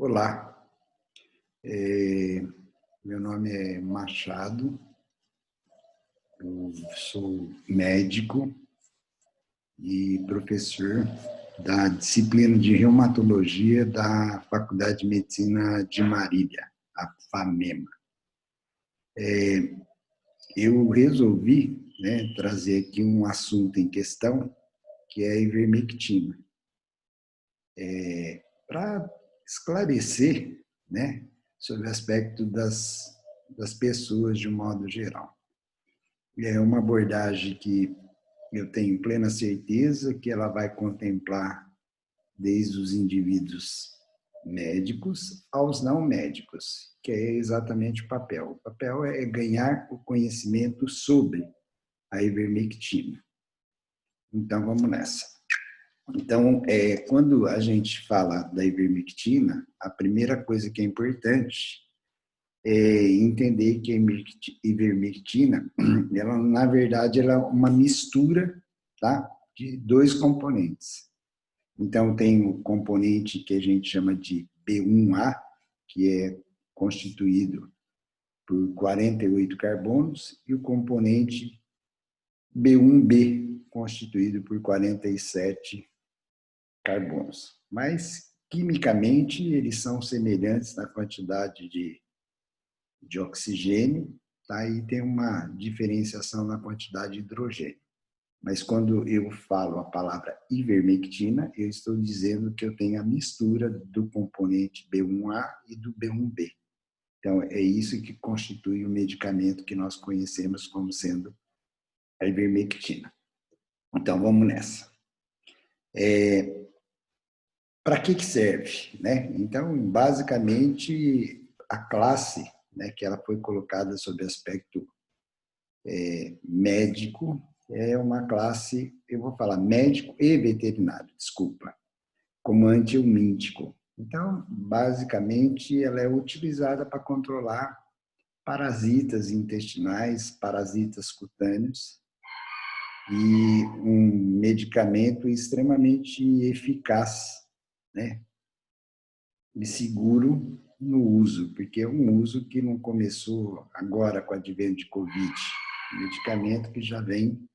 Olá, é, meu nome é Machado, eu sou médico e professor da disciplina de reumatologia da Faculdade de Medicina de Marília, a FAMEMA. Eu resolvi, trazer aqui um assunto em questão, que é a ivermectina, para esclarecer, sobre o aspecto das pessoas de um modo geral. É uma abordagem que eu tenho plena certeza que ela vai contemplar desde os indivíduos médicos aos não médicos, que é exatamente o papel. O papel é ganhar o conhecimento sobre a ivermectina. Então, vamos nessa. Então, quando a gente fala da ivermectina, a primeira coisa que é importante é entender que a ivermectina, ela, na verdade, ela é uma mistura, tá, de dois componentes. Então, tem o componente que a gente chama de B1A, que é constituído por 48 carbonos, e o componente B1B, constituído por 47 carbonos. Mas, quimicamente, eles são semelhantes na quantidade de oxigênio, tá? E tem uma diferenciação na quantidade de hidrogênio. Mas quando eu falo a palavra ivermectina, eu estou dizendo que eu tenho a mistura do componente B1A e do B1B. Então, é isso que constitui o medicamento que nós conhecemos como sendo a ivermectina. Então, vamos nessa. Para que serve? Então, basicamente, a classe, que ela foi colocada sob aspecto médico, é uma classe, eu vou falar médico e veterinário, desculpa, como antihelmíntico. Então, basicamente, ela é utilizada para controlar parasitas intestinais, parasitas cutâneos, e um medicamento extremamente eficaz, e seguro no uso, porque é um uso que não começou agora com o advento de Covid, um medicamento que já vem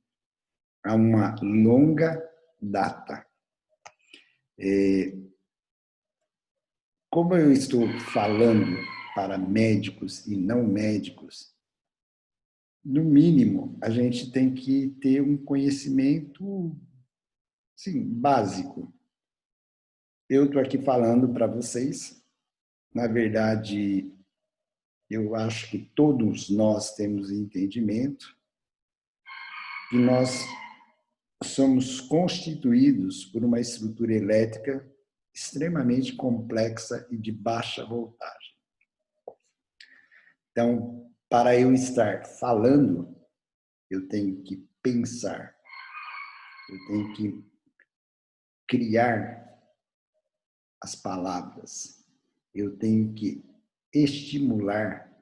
há uma longa data. Como eu estou falando para médicos e não médicos, no mínimo, a gente tem que ter um conhecimento, sim, básico. Eu estou aqui falando para vocês, na verdade, eu acho que todos nós temos entendimento que nós somos constituídos por uma estrutura elétrica extremamente complexa e de baixa voltagem. Então, para eu estar falando, eu tenho que pensar, eu tenho que criar as palavras, eu tenho que estimular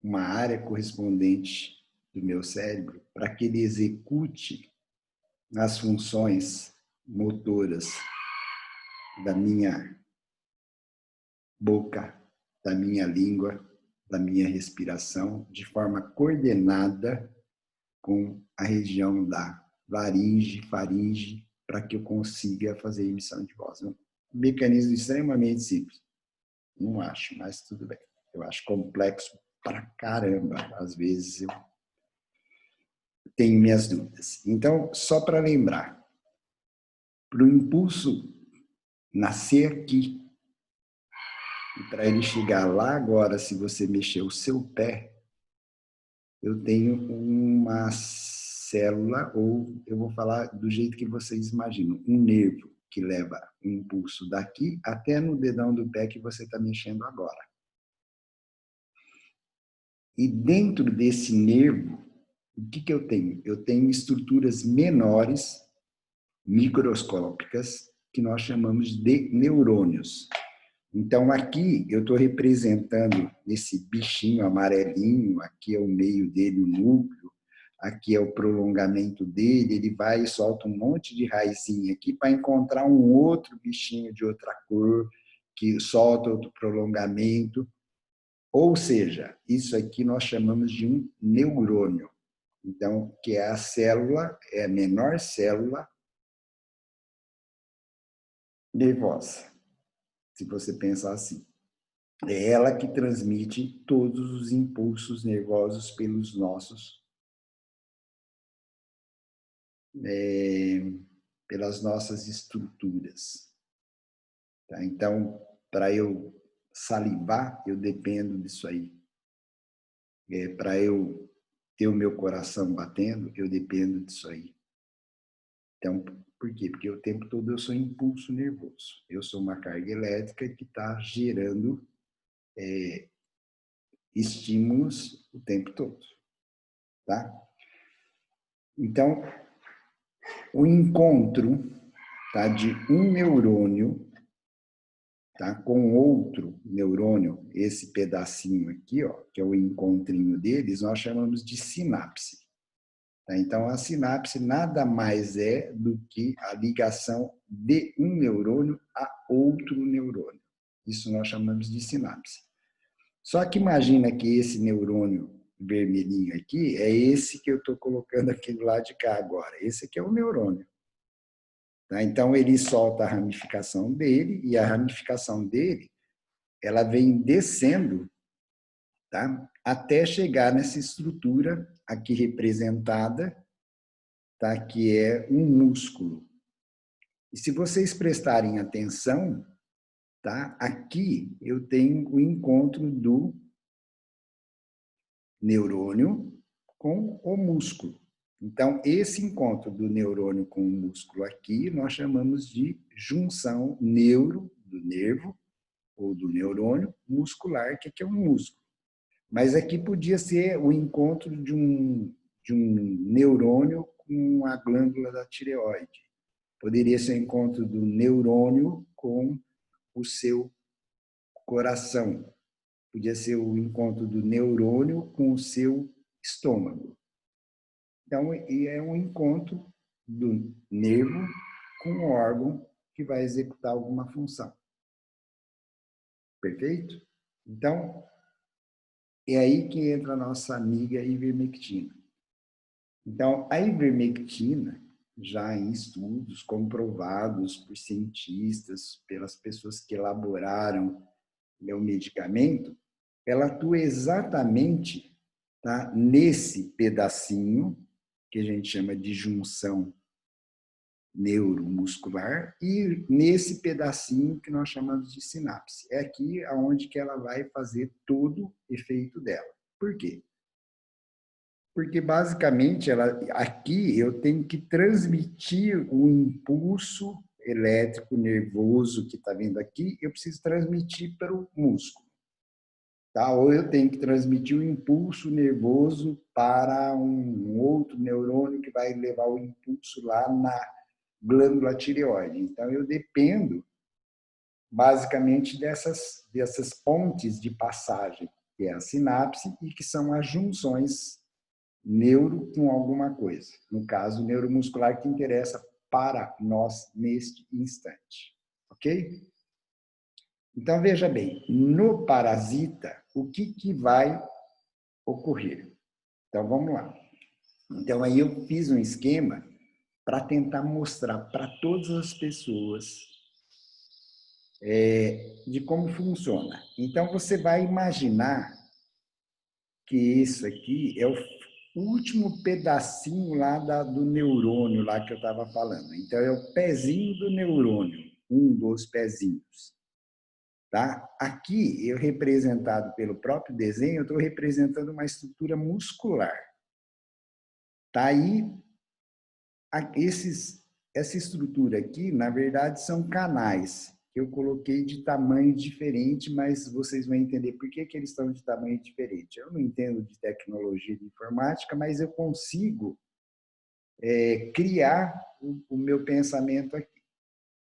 uma área correspondente do meu cérebro para que ele execute as funções motoras da minha boca, da minha língua, da minha respiração, de forma coordenada com a região da laringe, faringe, para que eu consiga fazer a emissão de voz. Um mecanismo extremamente simples. Não acho, mas tudo bem. Eu acho complexo pra caramba. Às vezes eu tenho minhas dúvidas. Então, só para lembrar, para o impulso nascer aqui, e para ele chegar lá agora, se você mexer o seu pé, eu tenho uma célula, ou eu vou falar do jeito que vocês imaginam, um nervo que leva o impulso daqui até no dedão do pé que você está mexendo agora. E dentro desse nervo, o que eu tenho? Eu tenho estruturas menores, microscópicas, que nós chamamos de neurônios. Então, aqui eu estou representando esse bichinho amarelinho, aqui é o meio dele, o núcleo, aqui é o prolongamento dele, ele vai e solta um monte de raizinha aqui para encontrar um outro bichinho de outra cor, que solta outro prolongamento. Ou seja, isso aqui nós chamamos de um neurônio. Então, que é a célula, é a menor célula nervosa, se você pensar assim. É ela que transmite todos os impulsos nervosos pelos pelas nossas estruturas. Tá? Então, para eu salivar, eu dependo disso aí. Para eu ter o meu coração batendo, eu dependo disso aí. Então, por quê? Porque o tempo todo eu sou impulso nervoso. Eu sou uma carga elétrica que está gerando estímulos o tempo todo. Tá? Então, o encontro, tá, de um neurônio, tá, com outro neurônio, esse pedacinho aqui, ó, que é o encontrinho deles, nós chamamos de sinapse. Tá? Então, a sinapse nada mais é do que a ligação de um neurônio a outro neurônio. Isso nós chamamos de sinapse. Só que imagina que esse neurônio vermelhinho aqui é esse que eu estou colocando aqui do lado de cá agora. Esse aqui é o neurônio. Tá? Então, ele solta a ramificação dele, e a ramificação dele, ela vem descendo, tá? Até chegar nessa estrutura aqui representada, tá? Que é um músculo. E se vocês prestarem atenção, tá? Aqui eu tenho o encontro do neurônio com o músculo. Então, esse encontro do neurônio com o músculo aqui, nós chamamos de junção neuro, do nervo, ou do neurônio muscular, que é um músculo. Mas aqui podia ser o encontro de um neurônio com a glândula da tireoide. Poderia ser o encontro do neurônio com o seu coração. Podia ser o encontro do neurônio com o seu estômago. Então, é um encontro do nervo com o órgão que vai executar alguma função. Perfeito? Então, é aí que entra a nossa amiga ivermectina. Então, a ivermectina, já em estudos comprovados por cientistas, pelas pessoas que elaboraram o medicamento, ela atua exatamente, tá, nesse pedacinho, que a gente chama de junção neuromuscular, e nesse pedacinho que nós chamamos de sinapse. É aqui aonde que ela vai fazer todo o efeito dela. Por quê? Porque, basicamente, aqui eu tenho que transmitir o impulso elétrico nervoso que está vindo aqui, eu preciso transmitir para o músculo. Tá? Ou eu tenho que transmitir o impulso nervoso para um outro neurônio que vai levar o impulso lá na glândula tireoide. Então, eu dependo, basicamente, dessas pontes de passagem, que é a sinapse, e que são as junções neuro com alguma coisa. No caso, neuromuscular, que interessa para nós neste instante. Ok? Então, veja bem, no parasita, o que vai ocorrer? Então, vamos lá. Então, aí eu fiz um esquema para tentar mostrar para todas as pessoas de como funciona. Então, você vai imaginar que isso aqui é o último pedacinho lá do neurônio lá que eu estava falando. Então, é o pezinho do neurônio, um dos pezinhos. Tá? Aqui, eu representado pelo próprio desenho, eu estou representando uma estrutura muscular. Tá aí, essa estrutura aqui, na verdade, são canais que eu coloquei de tamanho diferente, mas vocês vão entender por que eles estão de tamanho diferente. Eu não entendo de tecnologia de informática, mas eu consigo criar o meu pensamento aqui.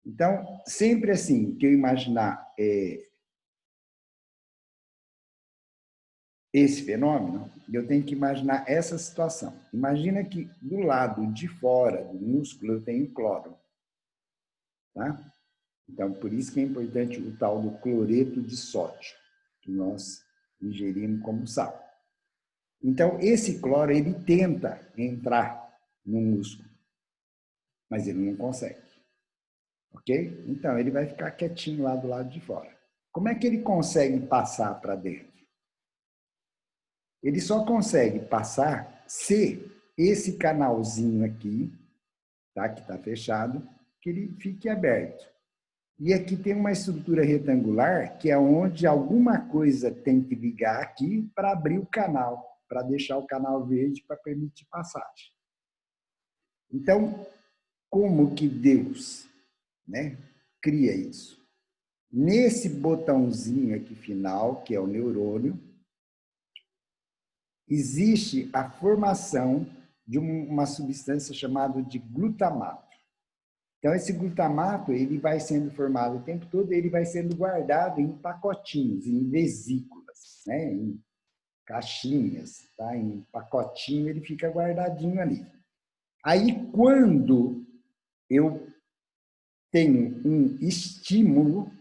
Então, sempre assim, que eu imaginar esse fenômeno, eu tenho que imaginar essa situação. Imagina que do lado de fora do músculo eu tenho cloro. Tá? Então, por isso que é importante o tal do cloreto de sódio, que nós ingerimos como sal. Então, esse cloro, ele tenta entrar no músculo, mas ele não consegue. Ok? Então, ele vai ficar quietinho lá do lado de fora. Como é que ele consegue passar para dentro? Ele só consegue passar se esse canalzinho aqui, tá, que está fechado, que ele fique aberto. E aqui tem uma estrutura retangular, que é onde alguma coisa tem que ligar aqui para abrir o canal, para deixar o canal verde para permitir passagem. Então, como que Deus, né, cria isso? Nesse botãozinho aqui final, que é o neurônio, existe a formação de uma substância chamada de glutamato. Então, esse glutamato, ele vai sendo formado o tempo todo, ele vai sendo guardado em pacotinhos, em vesículas, né? Em caixinhas, tá? Em pacotinho, ele fica guardadinho ali. Aí, quando eu tenho um estímulo,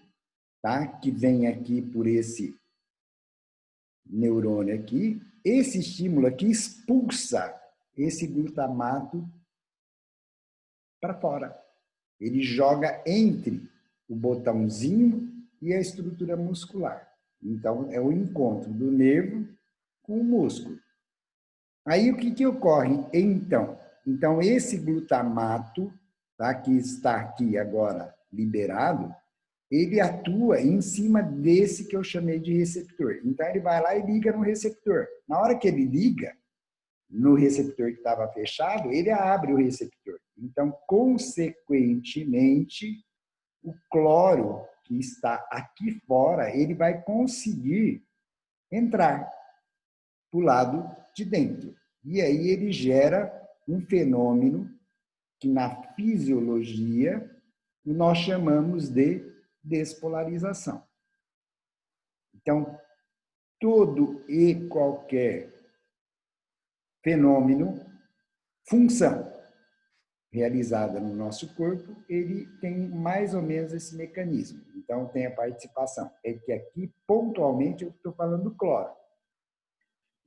tá? Que vem aqui por esse neurônio aqui, esse estímulo aqui expulsa esse glutamato para fora. Ele joga entre o botãozinho e a estrutura muscular. Então, é o encontro do nervo com o músculo. Aí, o que ocorre então? Então, esse glutamato, tá, que está aqui agora liberado, ele atua em cima desse que eu chamei de receptor. Então, ele vai lá e liga no receptor. Na hora que ele liga no receptor que estava fechado, ele abre o receptor. Então, consequentemente, o cloro que está aqui fora, ele vai conseguir entrar para o lado de dentro. E aí ele gera um fenômeno que na fisiologia nós chamamos de despolarização. Então, todo e qualquer fenômeno, função realizada no nosso corpo, ele tem mais ou menos esse mecanismo. Então, tem a participação. É que aqui, pontualmente, eu estou falando do cloro.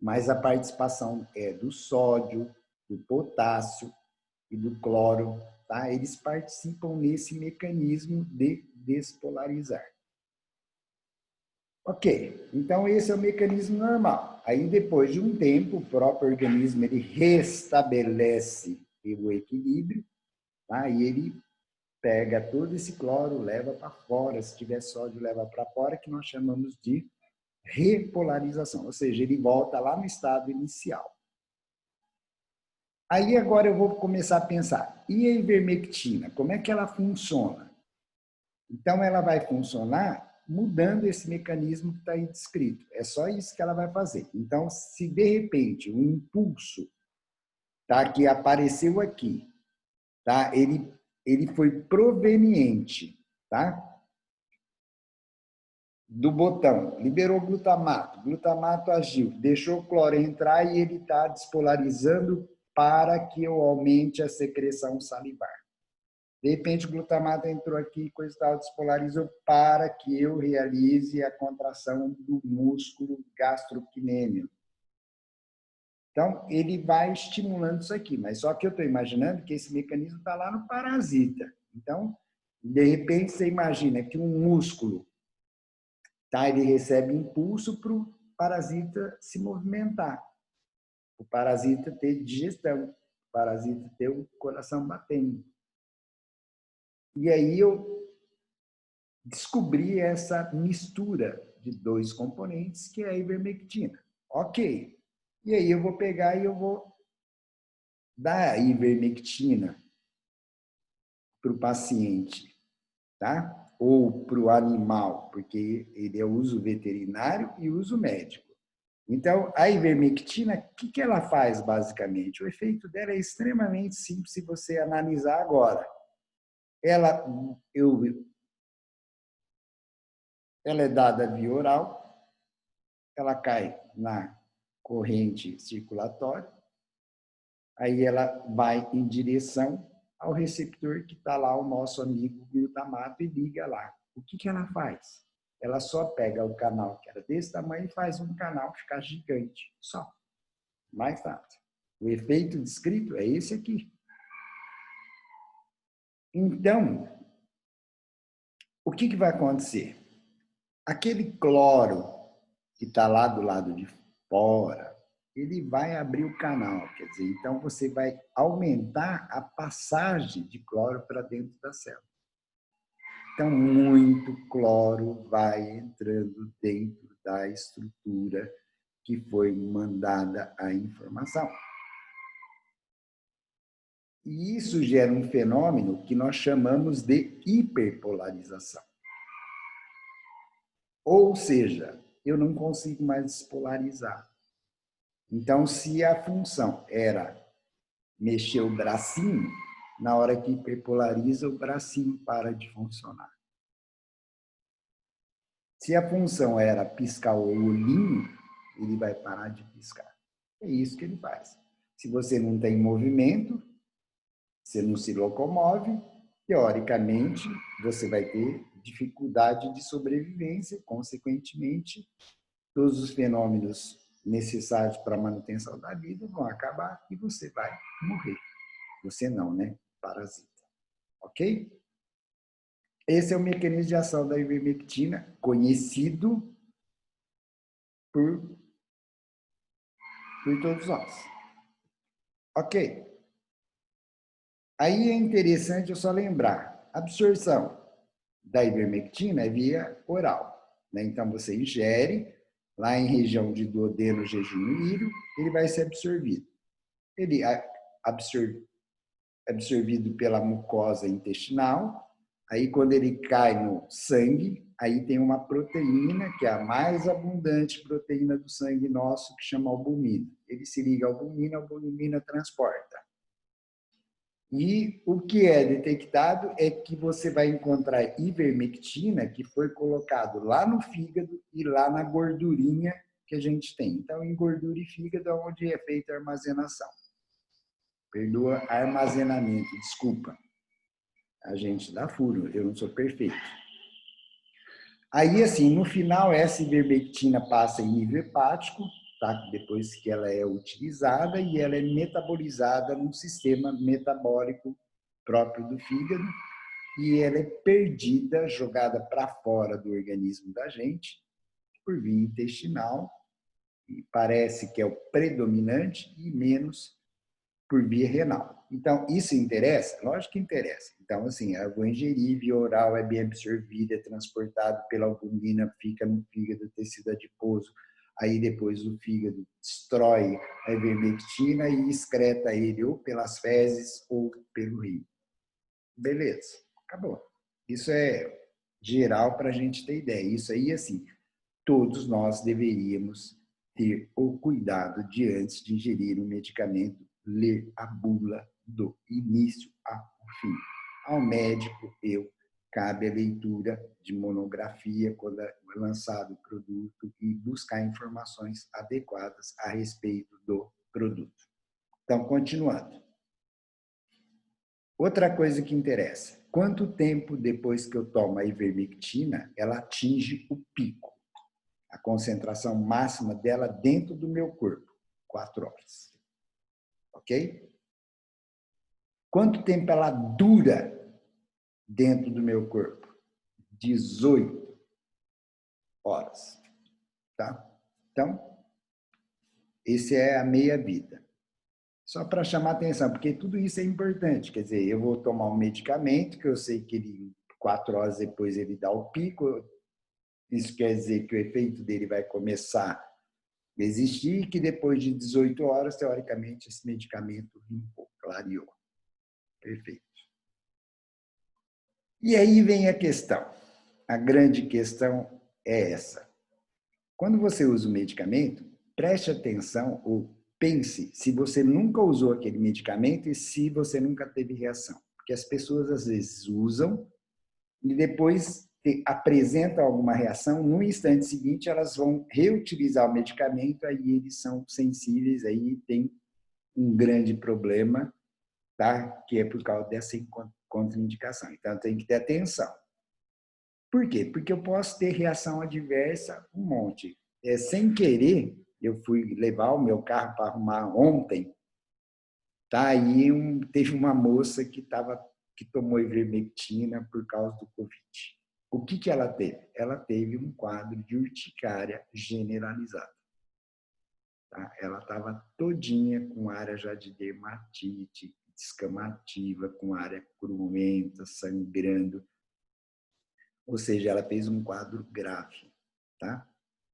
Mas a participação é do sódio, do potássio e do cloro. Tá? Eles participam nesse mecanismo de despolarizar. Ok, então esse é o mecanismo normal. Aí, depois de um tempo, o próprio organismo ele restabelece o equilíbrio, tá? E ele pega todo esse cloro, leva para fora, se tiver sódio, leva para fora, que nós chamamos de repolarização, ou seja, ele volta lá no estado inicial. Aí agora eu vou começar a pensar, e a ivermectina, como é que ela funciona? Então ela vai funcionar mudando esse mecanismo que está aí descrito. É só isso que ela vai fazer. Então, se de repente um impulso, tá, que apareceu aqui, tá, ele foi proveniente, tá, do botão, liberou glutamato agiu, deixou o cloro entrar e ele está despolarizando para que eu aumente a secreção salivar. De repente, o glutamato entrou aqui, coisa tal, despolarizou para que eu realize a contração do músculo gastrocnêmio. Então, ele vai estimulando isso aqui, mas só que eu estou imaginando que esse mecanismo está lá no parasita. Então, de repente, você imagina que um músculo, tá, ele recebe impulso para o parasita se movimentar, o parasita ter digestão, o parasita ter o coração batendo. E aí eu descobri essa mistura de dois componentes, que é a ivermectina. Ok. E aí eu vou pegar e eu vou dar a ivermectina para o paciente, tá? Ou para o animal, porque ele é uso veterinário e uso médico. Então, a ivermectina, o que ela faz, basicamente? O efeito dela é extremamente simples se você analisar agora. Ela é dada via oral, ela cai na corrente circulatória, aí ela vai em direção ao receptor que está lá, o nosso amigo glutamato, e liga lá. O que ela faz? Ela só pega o canal que era desse tamanho e faz um canal ficar gigante, só. Mais nada. O efeito descrito é esse aqui. Então, o que vai acontecer? Aquele cloro que está lá do lado de fora, ele vai abrir o canal, quer dizer, então você vai aumentar a passagem de cloro para dentro da célula. Então, muito cloro vai entrando dentro da estrutura que foi mandada a informação. E isso gera um fenômeno que nós chamamos de hiperpolarização. Ou seja, eu não consigo mais despolarizar. Então, se a função era mexer o bracinho, na hora que hiperpolariza, o bracinho para de funcionar. Se a função era piscar o olhinho, ele vai parar de piscar. É isso que ele faz. Se você não tem movimento, você não se locomove, teoricamente, você vai ter dificuldade de sobrevivência, consequentemente, todos os fenômenos necessários para a manutenção da vida vão acabar e você vai morrer. Você não, né? Parasita. Ok? Esse é o mecanismo de ação da ivermectina, conhecido por todos nós. Ok? Aí é interessante eu só lembrar, a absorção da ivermectina é via oral, né? Então, você ingere, lá em região de duodeno, jejum e ilho, ele vai ser absorvido. Ele é absorvido pela mucosa intestinal, aí quando ele cai no sangue, aí tem uma proteína, que é a mais abundante proteína do sangue nosso, que chama albumina. Ele se liga à albumina, a albumina transporta. E o que é detectado é que você vai encontrar ivermectina que foi colocado lá no fígado e lá na gordurinha que a gente tem. Então, em gordura e fígado é onde é feita a armazenação. Perdoa, armazenamento, desculpa. A gente dá furo, eu não sou perfeito. Aí, assim, no final, essa ivermectina passa em nível hepático, tá? Depois que ela é utilizada, e ela é metabolizada num sistema metabólico próprio do fígado, e ela é perdida, jogada para fora do organismo da gente, por via intestinal, e parece que é o predominante, e menos por via renal. Então, isso interessa? Lógico que interessa. Então, assim, eu vou ingerir, via oral, é bem absorvida, é transportado pela albumina, fica no fígado, tecido adiposo, aí depois o fígado destrói a ivermectina e excreta ele ou pelas fezes ou pelo rim. Beleza, acabou. Isso é geral para a gente ter ideia. Isso aí, assim, todos nós deveríamos ter o cuidado de, antes de ingerir um medicamento, ler a bula do início ao fim. Ao médico, cabe a leitura de monografia quando é lançado o produto e buscar informações adequadas a respeito do produto. Então, continuando. Outra coisa que interessa, quanto tempo depois que eu tomo a ivermectina, ela atinge o pico? A concentração máxima dela dentro do meu corpo, 4 horas. Ok? Quanto tempo ela dura dentro do meu corpo? 18 horas. Tá? Então, esse é a meia-vida. Só para chamar atenção, porque tudo isso é importante. Quer dizer, eu vou tomar um medicamento que eu sei que ele, 4 horas depois ele dá o pico. Isso quer dizer que o efeito dele vai começar a existir e que depois de 18 horas, teoricamente, esse medicamento limpou, clareou. Perfeito. E aí vem a questão. A grande questão é essa. Quando você usa o medicamento, preste atenção ou pense se você nunca usou aquele medicamento e se você nunca teve reação. Porque as pessoas, às vezes, usam e depois apresentam alguma reação, no instante seguinte elas vão reutilizar o medicamento, aí eles são sensíveis, aí tem um grande problema, tá? Que é por causa dessa contraindicação. Então, tem que ter atenção. Por quê? Porque eu posso ter reação adversa um monte. Sem querer, eu fui levar o meu carro para arrumar ontem, tá? Aí teve uma moça que tomou ivermectina por causa do Covid. O que ela teve? Ela teve um quadro de urticária generalizada. Tá? Ela estava todinha com área já de dermatite, descamativa, com área cruenta, sangrando. Ou seja, ela fez um quadro grave, tá?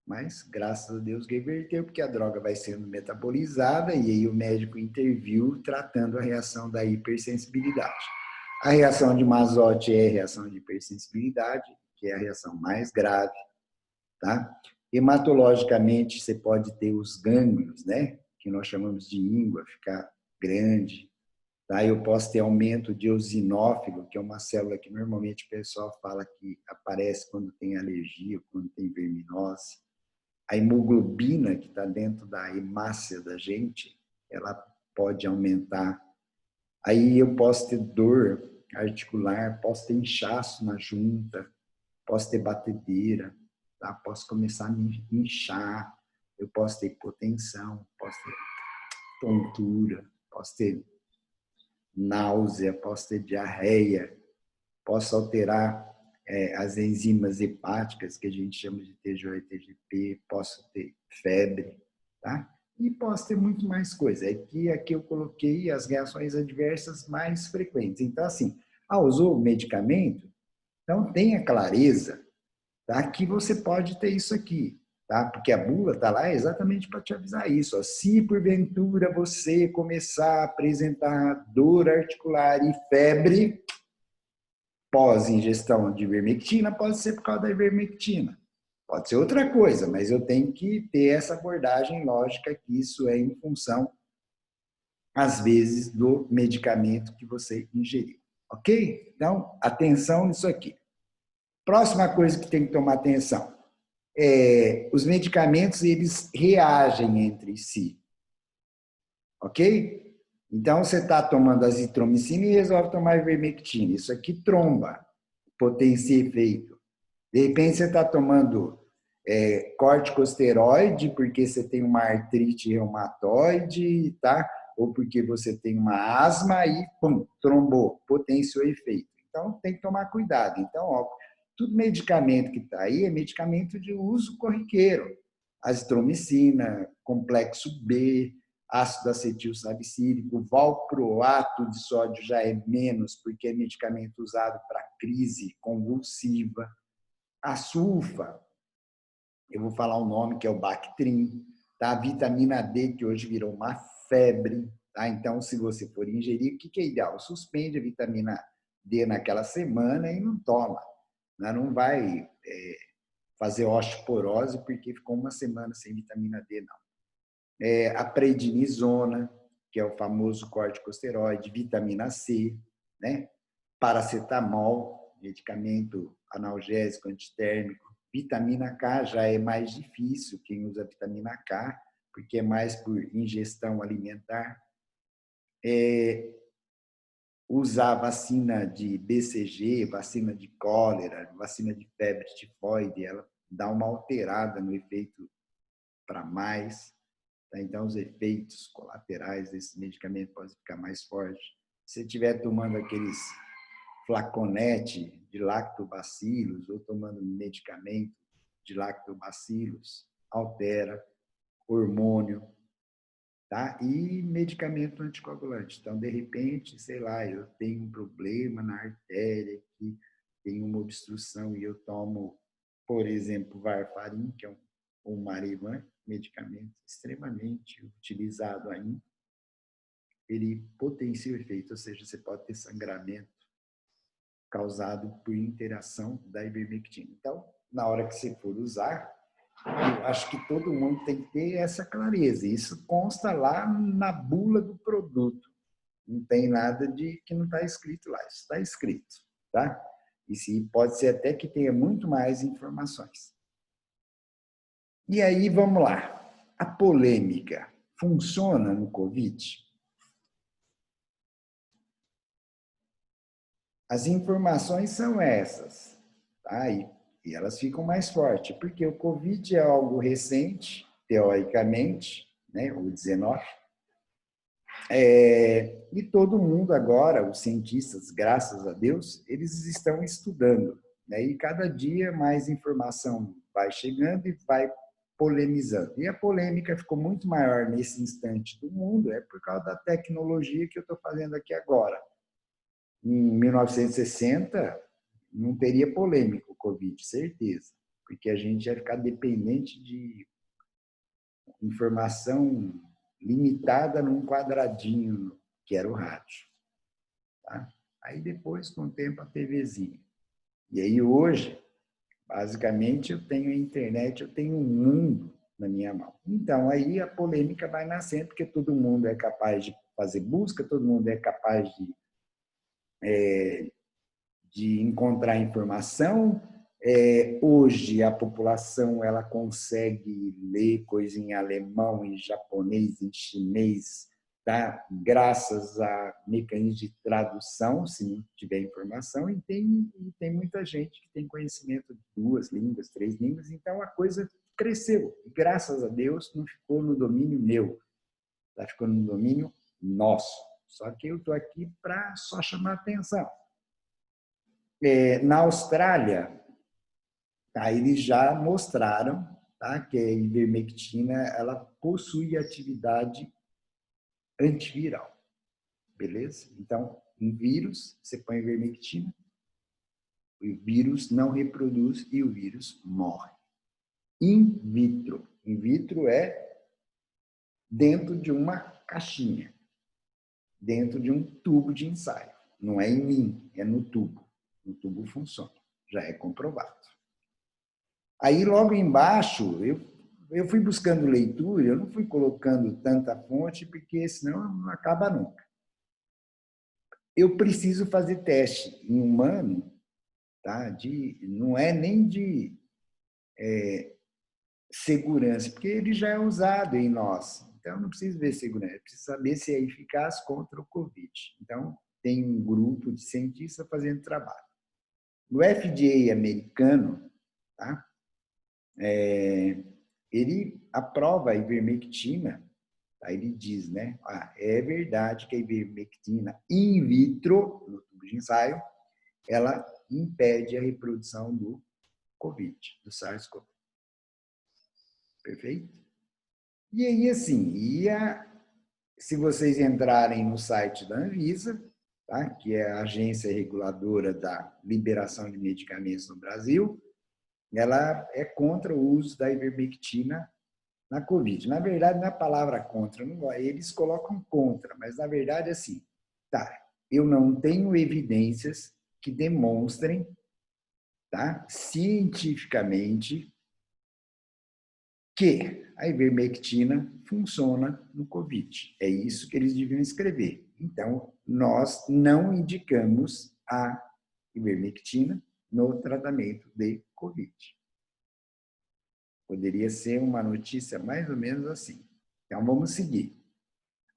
Mas, graças a Deus, reverteu, porque a droga vai sendo metabolizada e aí o médico interviu tratando a reação da hipersensibilidade. A reação de Mazotti é a reação de hipersensibilidade, que é a reação mais grave, tá? Hematologicamente, você pode ter os gânglios, né? Que nós chamamos de íngua, ficar grande. Tá? Eu posso ter aumento de eosinófilo, que é uma célula que normalmente o pessoal fala que aparece quando tem alergia, quando tem verminose. A hemoglobina, que está dentro da hemácia da gente, ela pode aumentar. Aí eu posso ter dor articular, posso ter inchaço na junta, posso ter batedeira, tá? Posso começar a me inchar, eu posso ter hipotensão, posso ter tontura, posso ter náusea, posso ter diarreia, posso alterar as enzimas hepáticas, que a gente chama de TGO e TGP, posso ter febre, tá? E posso ter muito mais coisa. Aqui eu coloquei as reações adversas mais frequentes. Então, assim, usou o medicamento, então tenha clareza, tá? Que você pode ter isso aqui. Tá? Porque a bula está lá exatamente para te avisar isso. Ó. Se porventura você começar a apresentar dor articular e febre pós-ingestão de ivermectina, pode ser por causa da ivermectina. Pode ser outra coisa, mas eu tenho que ter essa abordagem lógica que isso é em função, às vezes, do medicamento que você ingeriu. Ok? Então, atenção nisso aqui. Próxima coisa que tem que tomar atenção. Os medicamentos, eles reagem entre si. Ok? Então, você está tomando azitromicina e resolve tomar ivermectina. Isso aqui tromba, potencia efeito. De repente, você está tomando corticosteroide porque você tem uma artrite reumatoide, tá? Ou porque você tem uma asma e, pum, trombou, potenciou efeito. Então, tem que tomar cuidado. Então, ó, tudo medicamento que está aí é medicamento de uso corriqueiro. Azitromicina, complexo B, ácido acetil salicílico, valproato de sódio já é menos, porque é medicamento usado para crise convulsiva. A sulfa, eu vou falar o nome, que é o Bactrim, tá? A vitamina D, que hoje virou uma febre, tá? Então, se você for ingerir, o que é ideal? Suspende a vitamina D naquela semana e não toma. Não vai fazer osteoporose porque ficou uma semana sem vitamina D, não. A prednisona, que é o famoso corticosteroide, vitamina C, né? Paracetamol, medicamento analgésico, antitérmico. Vitamina K já é mais difícil, quem usa vitamina K, porque é mais por ingestão alimentar. Usar vacina de BCG, vacina de cólera, vacina de febre tifoide, ela dá uma alterada no efeito para mais. Tá? Então, os efeitos colaterais desse medicamento podem ficar mais fortes. Se estiver tomando aqueles flaconete de lactobacilos ou tomando medicamento de lactobacilos, altera hormônio, tá? E medicamento anticoagulante. Então, de repente, sei lá, eu tenho um problema na artéria, que tem uma obstrução e eu tomo, por exemplo, varfarin, que é um Marivan, medicamento extremamente utilizado ainda, ele potencia o efeito, ou seja, você pode ter sangramento causado por interação da ivermectina. Então, na hora que você for usar, eu acho que todo mundo tem que ter essa clareza. Isso consta lá na bula do produto. Não tem nada de que não está escrito lá. Isso está escrito, tá? E se pode ser até que tenha muito mais informações. E aí, vamos lá. A polêmica funciona no Covid? as informações são essas, tá? E elas ficam mais fortes, porque o Covid é algo recente, teoricamente, né, o 19, e todo mundo agora, os cientistas, graças a Deus, eles estão estudando, né? E cada dia mais informação vai chegando e vai polemizando. E a polêmica ficou muito maior nesse instante do mundo, é por causa da tecnologia que eu estou fazendo aqui agora. Em 1960, não teria polêmica o Covid, certeza, porque a gente ia ficar dependente de informação limitada num quadradinho, que era o rádio. Tá? Aí depois, com o tempo, a TVzinha. E aí hoje, basicamente, eu tenho a internet, eu tenho um mundo na minha mão. Então, aí a polêmica vai nascendo, porque todo mundo é capaz de fazer busca, todo mundo é capaz de encontrar informação. Hoje, a população ela consegue ler coisa em alemão, em japonês, em chinês, tá? Graças a mecanismos de tradução, se não tiver informação, e tem muita gente que tem conhecimento de 2 línguas, 3 línguas, então a coisa cresceu. E, graças a Deus, não ficou no domínio meu, está ficando no domínio nosso. Só que eu estou aqui para só chamar atenção. Na Austrália, tá, eles já mostraram, tá, que a ivermectina ela possui atividade antiviral, beleza? Então, em vírus, você põe ivermectina, o vírus não reproduz e o vírus morre. In vitro. In vitro é dentro de uma caixinha, dentro de um tubo de ensaio. Não é em mim, é no tubo. No tubo funciona, já é comprovado. Aí, logo embaixo, eu fui buscando leitura, eu não fui colocando tanta fonte, porque senão não acaba nunca. Eu preciso fazer teste em humano, tá? Não é nem de segurança, porque ele já é usado em nós. Então, não preciso ver segurança, eu preciso saber se é eficaz contra o Covid. Então, tem um grupo de cientistas fazendo trabalho. O FDA americano, tá? Ele aprova a ivermectina, tá? Ele diz, né? É verdade que a ivermectina in vitro, no tubo de ensaio, ela impede a reprodução do COVID, do SARS-CoV. Perfeito? E aí, assim, se vocês entrarem no site da Anvisa, tá? Que é a agência reguladora da liberação de medicamentos no Brasil, ela é contra o uso da ivermectina na Covid. Na verdade, não é a palavra contra, não, eles colocam contra, mas na verdade, assim, tá, eu não tenho evidências que demonstrem, tá, cientificamente, que a ivermectina funciona no Covid. É isso que eles deviam escrever. Então, nós não indicamos a ivermectina no tratamento de Covid. Poderia ser uma notícia mais ou menos assim. Então, vamos seguir.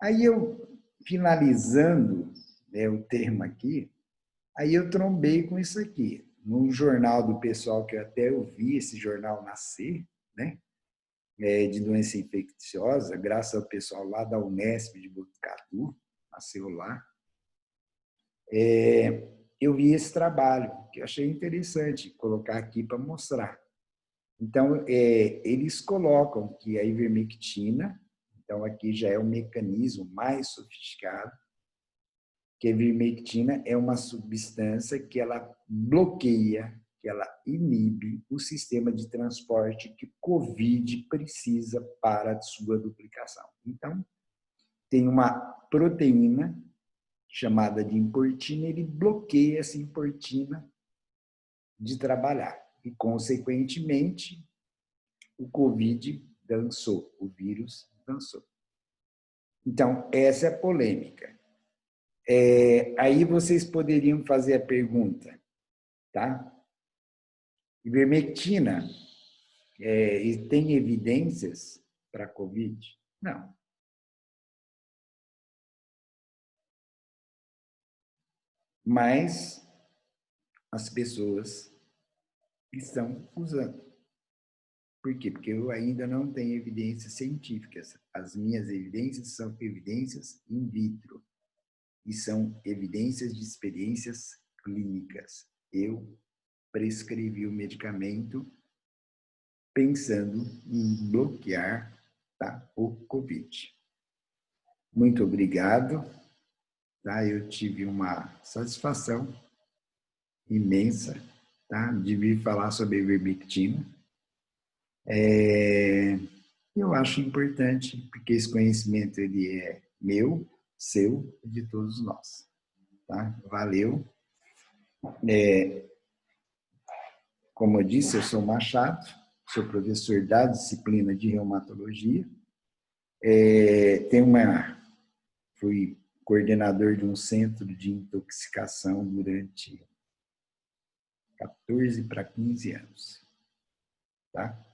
Aí eu, finalizando, né, o termo aqui, aí eu trombei com isso aqui. Num jornal do pessoal que eu até ouvi esse jornal nascer, né, de doença infecciosa, graças ao pessoal lá da Unesp de Botucatu, nasceu lá, eu vi esse trabalho, que eu achei interessante colocar aqui para mostrar. Então, eles colocam que a ivermectina, então aqui já é um mecanismo mais sofisticado, que a ivermectina é uma substância que ela bloqueia, que ela inibe o sistema de transporte que o COVID precisa para a sua duplicação. Então, tem uma proteína chamada de importina, ele bloqueia essa importina de trabalhar. E, consequentemente, o COVID dançou, o vírus dançou. Então, essa é a polêmica. Aí vocês poderiam fazer a pergunta, tá? Ivermectina tem evidências para COVID? Não. Mas as pessoas estão usando. Por quê? Porque eu ainda não tenho evidências científicas. As minhas evidências são evidências in vitro e são evidências de experiências clínicas. Eu prescrevi o medicamento pensando em bloquear, tá, o COVID. Muito obrigado. Tá? Eu tive uma satisfação imensa, tá, de vir falar sobre a ivermectina. Eu acho importante, porque esse conhecimento ele é meu, seu e de todos nós. Tá? Valeu. Como eu disse, eu sou Machado, sou professor da disciplina de reumatologia. Fui coordenador de um centro de intoxicação durante 14 para 15 anos. Tá?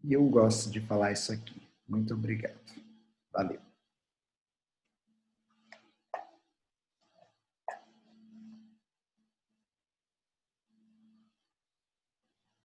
E eu gosto de falar isso aqui. Muito obrigado. Valeu.